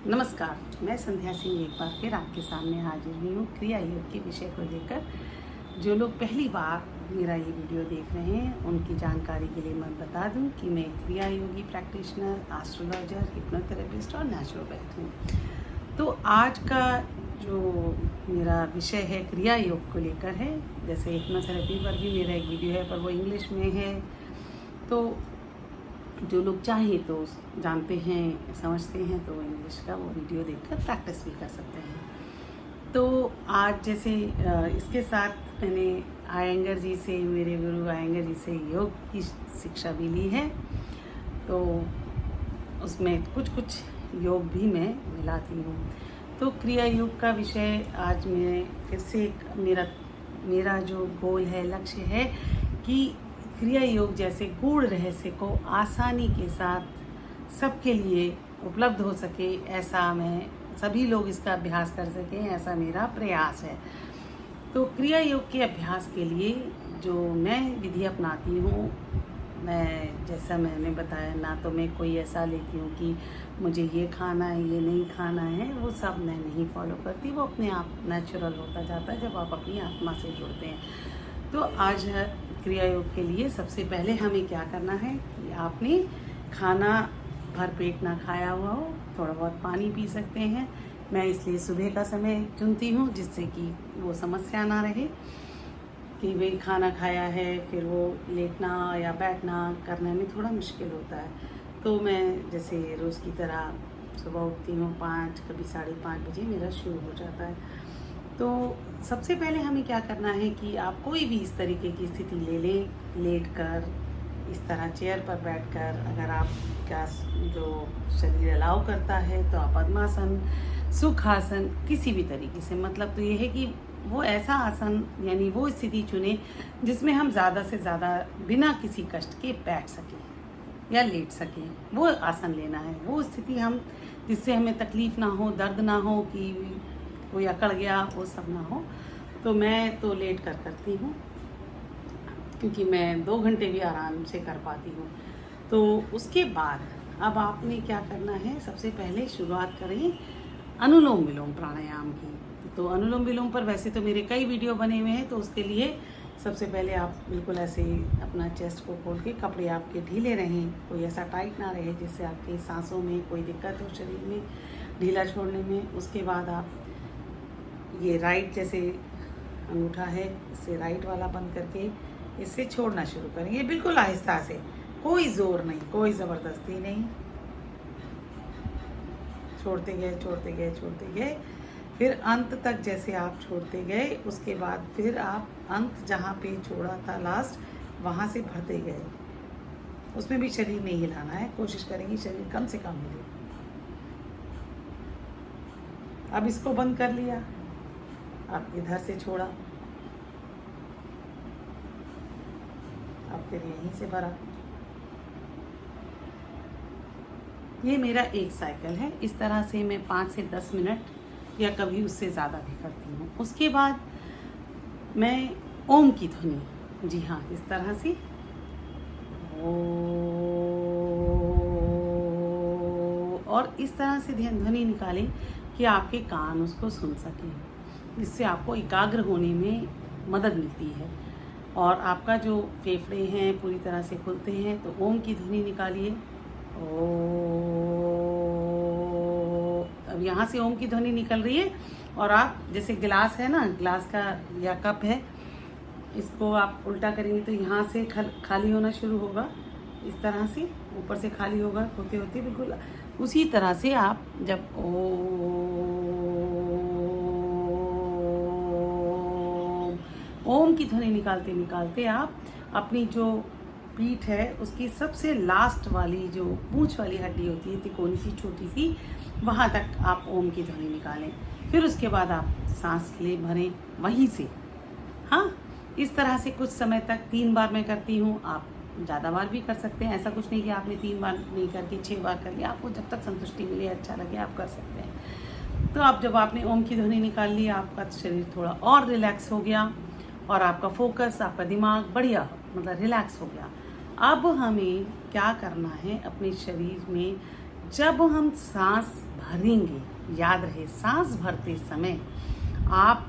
नमस्कार, मैं संध्या सिंह एक बार फिर आपके सामने हाजिर हुई हूँ क्रिया योग के विषय को लेकर। जो लोग पहली बार मेरा ये वीडियो देख रहे हैं उनकी जानकारी के लिए मैं बता दूं कि मैं क्रिया योगी प्रैक्टिशनर, एस्ट्रोलॉजर, हिप्नोथेरेपिस्ट और नेचुरोपैथ हूँ। तो आज का जो मेरा विषय है क्रिया योग को लेकर है। जैसे हिप्नोथेरेपी पर भी मेरा एक वीडियो है पर वो इंग्लिश में है, तो जो लोग चाहें तो जानते हैं, समझते हैं तो इंग्लिश का वो वीडियो देखकर प्रैक्टिस भी कर सकते हैं। तो आज जैसे इसके साथ मैंने आयंगर जी से, मेरे गुरु आयंगर जी से योग की शिक्षा भी ली है, तो उसमें कुछ योग भी मैं मिलाती हूँ। तो क्रिया योग का विषय आज मैं फिर से मेरा जो गोल है, लक्ष्य है कि क्रिया योग जैसे गूढ़ रहस्य को आसानी के साथ सबके लिए उपलब्ध हो सके, ऐसा मैं सभी लोग इसका अभ्यास कर सकें, ऐसा मेरा प्रयास है। तो क्रिया योग के अभ्यास के लिए जो मैं विधि अपनाती हूँ, मैं जैसा मैंने बताया, ना तो मैं कोई ऐसा लेती हूँ कि मुझे ये खाना है, ये नहीं खाना है, वो सब मैं नहीं फॉलो करती। वो अपने आप नेचुरल होता जाता है जब आप अपनी आत्मा से जुड़ते हैं। तो आज क्रिया योग के लिए सबसे पहले हमें क्या करना है कि आपने खाना भरपेट ना खाया हुआ हो, थोड़ा बहुत पानी पी सकते हैं। मैं इसलिए सुबह का समय चुनती हूँ जिससे कि वो समस्या ना रहे कि भाई खाना खाया है फिर वो लेटना या बैठना करने में थोड़ा मुश्किल होता है। तो मैं जैसे रोज़ की तरह सुबह उठती हूँ 5, कभी 5:30 बजे मेरा शुरू हो जाता है। तो सबसे पहले हमें क्या करना है कि आप कोई भी इस तरीके की स्थिति ले लें, लेट कर, इस तरह चेयर पर बैठकर, अगर आपका जो शरीर अलाउ करता है तो आप पद्मासन, सुखासन, किसी भी तरीके से, मतलब तो ये है कि वो ऐसा आसन यानी वो स्थिति चुने जिसमें हम ज़्यादा से ज़्यादा बिना किसी कष्ट के बैठ सकें या लेट सकें। वो आसन लेना है, वो स्थिति हम जिससे हमें तकलीफ़ ना हो, दर्द ना हो कि कोई अकड़ गया, वो सब ना हो। तो मैं तो लेट कर करती हूँ क्योंकि मैं 2 घंटे भी आराम से कर पाती हूँ। तो उसके बाद अब आपने क्या करना है, सबसे पहले शुरुआत करें अनुलोम विलोम प्राणायाम की। तो अनुलोम विलोम पर वैसे तो मेरे कई वीडियो बने हुए हैं, तो उसके लिए सबसे पहले आप बिल्कुल ऐसे अपना चेस्ट को खोल के, कपड़े आपके ढीले रहें, कोई ऐसा टाइट ना रहे जिससे आपके सांसों में कोई दिक्कत हो, शरीर में ढीला छोड़ने में। उसके बाद आप ये राइट जैसे अंगूठा है, इससे राइट वाला बंद करके इससे छोड़ना शुरू करें। ये बिल्कुल आहिस्ता से, कोई ज़ोर नहीं, कोई ज़बरदस्ती नहीं, छोड़ते गए छोड़ते गए छोड़ते गए, फिर अंत तक जैसे आप छोड़ते गए, उसके बाद फिर आप अंत जहाँ पे छोड़ा था लास्ट, वहाँ से भरते गए। उसमें भी शरीर नहीं हिलाना है, कोशिश करेंगे शरीर कम से कम हिले। अब इसको बंद कर लिया, अब इधर से छोड़ा, अब फिर यहीं से भरा। ये मेरा एक साइकिल है। इस तरह से मैं 5 से 10 मिनट या कभी उससे ज़्यादा भी करती हूँ। उसके बाद मैं ओम की ध्वनि, जी हाँ, इस तरह से ओ, और इस तरह से ध्वनि निकालें कि आपके कान उसको सुन सकें। इससे आपको एकाग्र होने में मदद मिलती है और आपका जो फेफड़े हैं पूरी तरह से खुलते हैं। तो ओम की ध्वनि निकालिए, ओ। अब यहाँ से ओम की ध्वनि निकल रही है और आप जैसे गिलास है ना, गिलास का या कप है, इसको आप उल्टा करेंगे तो यहाँ से खाली होना शुरू होगा, इस तरह से ऊपर से खाली होगा होते होते बिल्कुल उसी तरह से आप जब ओम की ध्वनि निकालते निकालते आप अपनी जो पीठ है उसकी सबसे लास्ट वाली जो पूंछ वाली हड्डी होती है, तिकोनी सी छोटी सी, वहाँ तक आप ओम की ध्वनि निकालें। फिर उसके बाद आप सांस ले भरें वहीं से। हाँ, इस तरह से कुछ समय तक 3 बार मैं करती हूँ। आप ज़्यादा बार भी कर सकते हैं, ऐसा कुछ नहीं कि आपने 3 बार नहीं करके 6 बार कर लिया। आपको जब तक संतुष्टि मिले, अच्छा लगे, आप कर सकते हैं। तो अब जब आपने ओम की ध्वनि निकाल ली, आपका शरीर थोड़ा और रिलैक्स हो गया और आपका फोकस, आपका दिमाग बढ़िया, मतलब रिलैक्स हो गया। अब हमें क्या करना है, अपने शरीर में जब हम सांस भरेंगे, याद रहे सांस भरते समय आप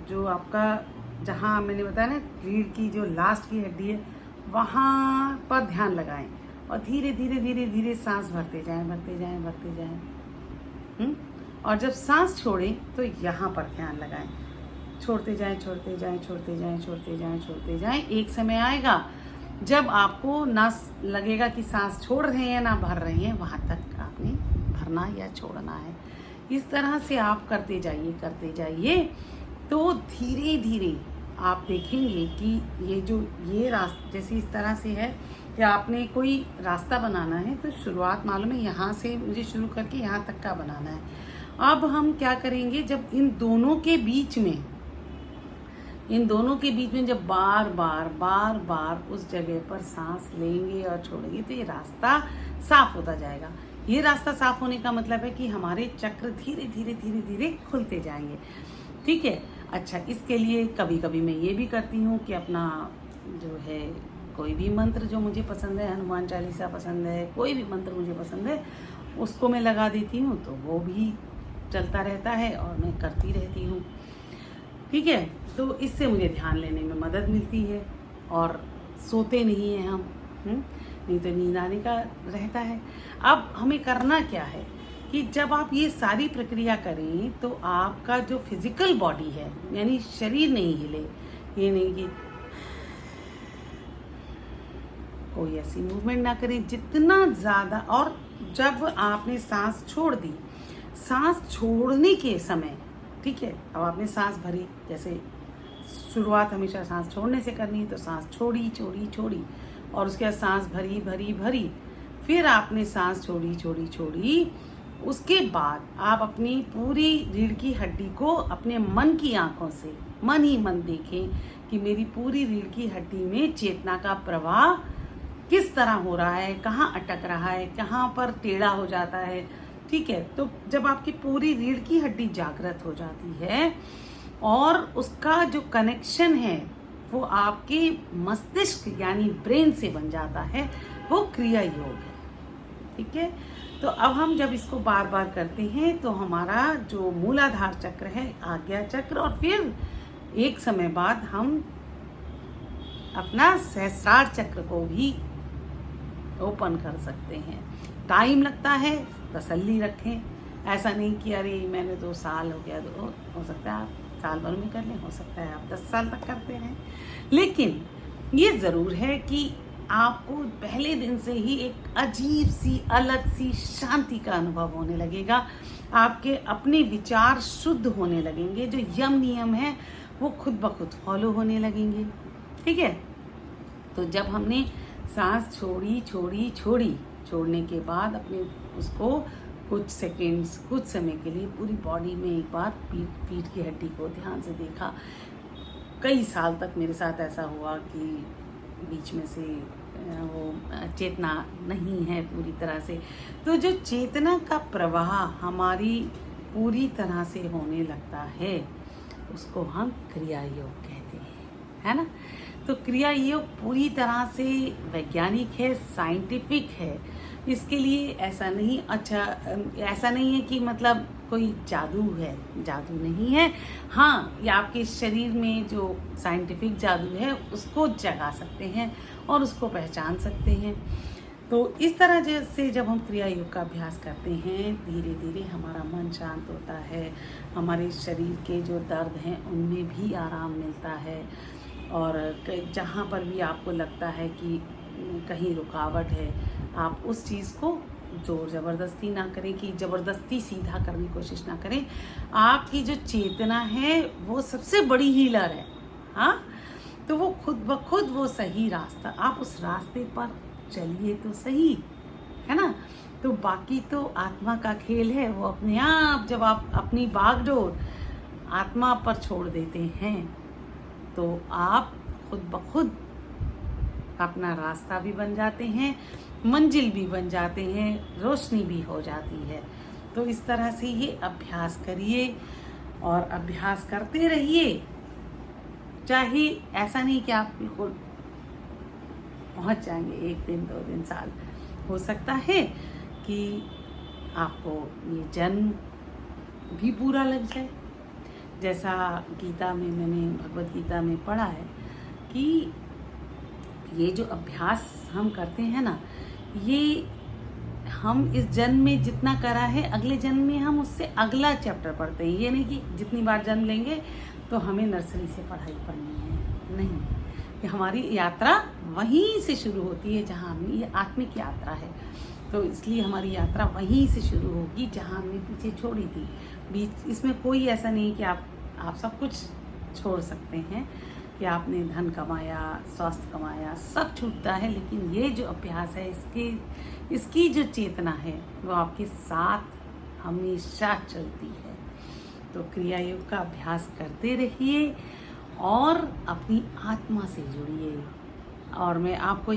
जो आपका, जहाँ मैंने बताया ना रीढ़ की जो लास्ट की हड्डी है वहाँ पर ध्यान लगाएं और धीरे धीरे धीरे धीरे सांस भरते जाएं, भरते जाएं, भरते जाएं। और जब सांस छोड़ें तो यहाँ पर ध्यान लगाएं, छोड़ते जाएं, छोड़ते जाएं, छोड़ते जाएं, छोड़ते जाएं, छोड़ते जाएं। एक समय आएगा जब आपको ना लगेगा कि सांस छोड़ रहे हैं ना भर रहे हैं, वहाँ तक आपने भरना या छोड़ना है। इस तरह से आप करते जाइए तो धीरे धीरे आप देखेंगे कि ये रास्ता जैसे इस तरह से है कि आपने कोई रास्ता बनाना है तो शुरुआत मालूम है यहाँ से मुझे शुरू करके यहाँ तक का बनाना है। अब हम क्या करेंगे, जब इन दोनों के बीच में जब बार बार उस जगह पर सांस लेंगे और छोड़ेंगे तो ये रास्ता साफ होता जाएगा। ये रास्ता साफ होने का मतलब है कि हमारे चक्र धीरे धीरे धीरे धीरे खुलते जाएंगे। ठीक है। अच्छा, इसके लिए कभी कभी मैं ये भी करती हूँ कि अपना जो है कोई भी मंत्र जो मुझे पसंद है, हनुमान चालीसा पसंद है, कोई भी मंत्र मुझे पसंद है उसको मैं लगा देती हूँ तो वो भी चलता रहता है और मैं करती रहती हूँ। ठीक है। तो इससे मुझे ध्यान लेने में मदद मिलती है और सोते नहीं हैं हम, नहीं तो नींद आने का रहता है। अब हमें करना क्या है कि जब आप ये सारी प्रक्रिया करें तो आपका जो फिजिकल बॉडी है, यानी शरीर नहीं हिले, ये नहीं कि कोई ऐसी मूवमेंट ना करें जितना ज़्यादा। और जब आपने सांस छोड़ दी, सांस छोड़ने के समय, ठीक है, अब आपने सांस भरी, जैसे शुरुआत हमेशा सांस छोड़ने से करनी है तो सांस छोड़ी और उसके बाद सांस भरी, फिर आपने सांस छोड़ी। उसके बाद आप अपनी पूरी रीढ़ की हड्डी को अपने मन की आंखों से मन ही मन देखें कि मेरी पूरी रीढ़ की हड्डी में चेतना का प्रवाह किस तरह हो रहा है, कहाँ अटक रहा है, कहाँ पर टेढ़ा हो जाता है। ठीक है। तो जब आपकी पूरी रीढ़ की हड्डी जागृत हो जाती है और उसका जो कनेक्शन है वो आपके मस्तिष्क यानी ब्रेन से बन जाता है, वो क्रिया योग है। ठीक है। तो अब हम जब इसको बार बार करते हैं तो हमारा जो मूलाधार चक्र है, आज्ञा चक्र, और फिर एक समय बाद हम अपना सहस्रार चक्र को भी ओपन कर सकते हैं। टाइम लगता है, तसल्ली रखें। ऐसा नहीं कि अरे मैंने 2 साल हो गया, तो हो सकता है आप साल भर में कर लें, हो सकता है आप 10 साल तक करते रहें। लेकिन ये ज़रूर है कि आपको पहले दिन से ही एक अजीब सी अलग सी शांति का अनुभव होने लगेगा। आपके अपने विचार शुद्ध होने लगेंगे, जो यम नियम है वो खुद ब खुद फॉलो होने लगेंगे। ठीक है। तो जब हमने सांस छोड़ने के बाद अपने उसको कुछ सेकेंड्स, कुछ समय के लिए पूरी बॉडी में एक बार पीठ की हड्डी को ध्यान से देखा। कई साल तक मेरे साथ ऐसा हुआ कि बीच में से वो चेतना नहीं है पूरी तरह से। तो जो चेतना का प्रवाह हमारी पूरी तरह से होने लगता है उसको हम क्रिया योग कहते हैं, है ना। तो क्रिया योग पूरी तरह से वैज्ञानिक है, साइंटिफिक है। इसके लिए ऐसा नहीं है कि मतलब कोई जादू है, जादू नहीं है। हाँ, ये आपके शरीर में जो साइंटिफिक जादू है उसको जगा सकते हैं और उसको पहचान सकते हैं। तो इस तरह से जब हम क्रिया योग का अभ्यास करते हैं, धीरे धीरे हमारा मन शांत होता है, हमारे शरीर के जो दर्द हैं उनमें भी आराम मिलता है। और जहाँ पर भी आपको लगता है कि कहीं रुकावट है, आप उस चीज़ को जोर ज़बरदस्ती ना करें कि ज़बरदस्ती सीधा करने की कोशिश ना करें। आपकी जो चेतना है वो सबसे बड़ी हीलर है। हाँ, तो वो खुद ब खुद वो सही रास्ता, आप उस रास्ते पर चलिए तो सही, है ना। तो बाकी तो आत्मा का खेल है, वो अपने आप जब आप अपनी बागडोर आत्मा पर छोड़ देते हैं तो आप खुद ब खुद अपना रास्ता भी बन जाते हैं, मंजिल भी बन जाते हैं, रोशनी भी हो जाती है। तो इस तरह से ये अभ्यास करिए और अभ्यास करते रहिए। चाहे ऐसा नहीं कि आप बिल्कुल पहुंच जाएंगे 1 दिन 2 दिन साल, हो सकता है कि आपको ये जन्म भी पूरा लग जाए। जैसा गीता में मैंने भगवत गीता में पढ़ा है कि ये जो अभ्यास हम करते हैं ना, ये हम इस जन्म में जितना करा है अगले जन्म में हम उससे अगला चैप्टर पढ़ते हैं। ये नहीं कि जितनी बार जन्म लेंगे तो हमें नर्सरी से पढ़ाई पढ़नी है, नहीं। कि हमारी यात्रा वहीं से शुरू होती है जहाँ हमने, ये आत्मिक यात्रा है, तो इसलिए हमारी यात्रा वहीं से शुरू होगी जहाँ हमने पीछे छोड़ी थी। बीच इसमें कोई ऐसा नहीं कि आप सब कुछ छोड़ सकते हैं कि आपने धन कमाया, स्वास्थ्य कमाया, सब छूटता है, लेकिन ये जो अभ्यास है इसकी जो चेतना है वो आपके साथ हमेशा चलती है। तो क्रिया योग का अभ्यास करते रहिए और अपनी आत्मा से जुड़िए। और मैं आपको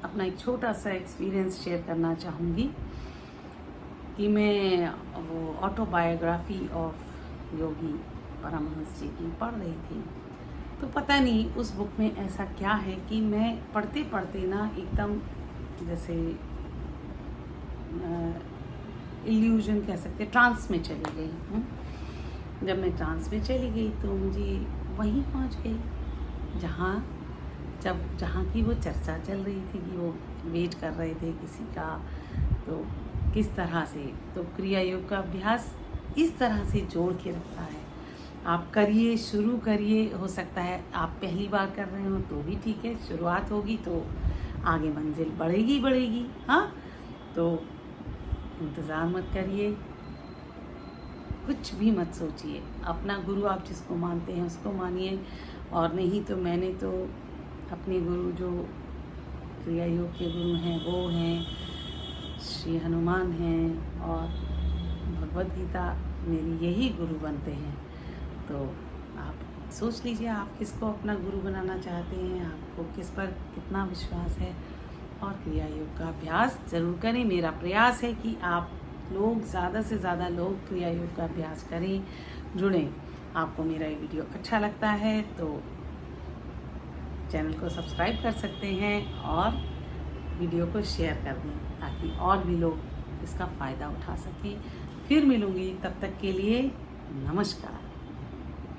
अपना एक छोटा सा एक्सपीरियंस शेयर करना चाहूँगी कि मैं वो ऑटोबायोग्राफी ऑफ योगी परमहंस जी की पढ़ रही थी। तो पता नहीं उस बुक में ऐसा क्या है कि मैं पढ़ते पढ़ते ना एकदम जैसे इल्यूजन कह सकते, ट्रांस में चली गई हूँ। जब मैं ट्रांस में चली गई तो मुझे वहीं पहुँच गई जहाँ की वो चर्चा चल रही थी कि वो वेट कर रहे थे किसी का। तो किस तरह से, तो क्रिया योग का अभ्यास इस तरह से जोड़ के रखता है। आप करिए, शुरू करिए। हो सकता है आप पहली बार कर रहे हो तो भी ठीक है, शुरुआत होगी तो आगे मंजिल बढ़ेगी। हाँ, तो इंतज़ार मत करिए, कुछ भी मत सोचिए। अपना गुरु आप जिसको मानते हैं उसको मानिए, और नहीं तो मैंने तो अपने गुरु जो क्रिया योग के गुरु हैं वो हैं श्री हनुमान हैं, और भगवत गीता मेरी यही गुरु बनते हैं। तो आप सोच लीजिए आप किसको अपना गुरु बनाना चाहते हैं, आपको किस पर कितना विश्वास है, और क्रिया योग का अभ्यास ज़रूर करें। मेरा प्रयास है कि आप लोग ज़्यादा से ज़्यादा लोग क्रिया योग का अभ्यास करें, जुड़ें। आपको मेरा ये वीडियो अच्छा लगता है तो चैनल को सब्सक्राइब कर सकते हैं और वीडियो को शेयर कर दें ताकि और भी लोग इसका फ़ायदा उठा सकें। फिर मिलूँगी, तब तक के लिए नमस्कार।